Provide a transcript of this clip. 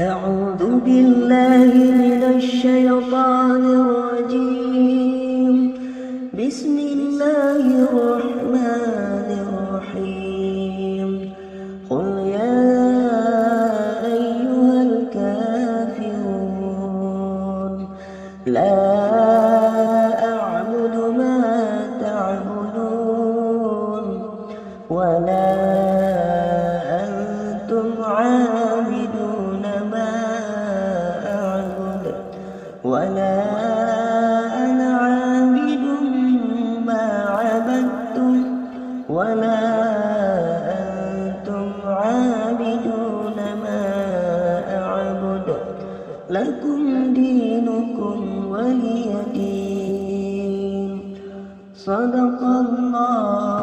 أعوذ بالله من الشيطان الرجيم بسم الله الرحمن الرحيم قل يا أيها الكافرون لا أعبد ما تعبدون ولا أنتم عابدون ما أعبد ولا أنا عابد ما عبدتم ولا أنتم عابدون ما أعبد لكم دينكم ولي دين صدق الله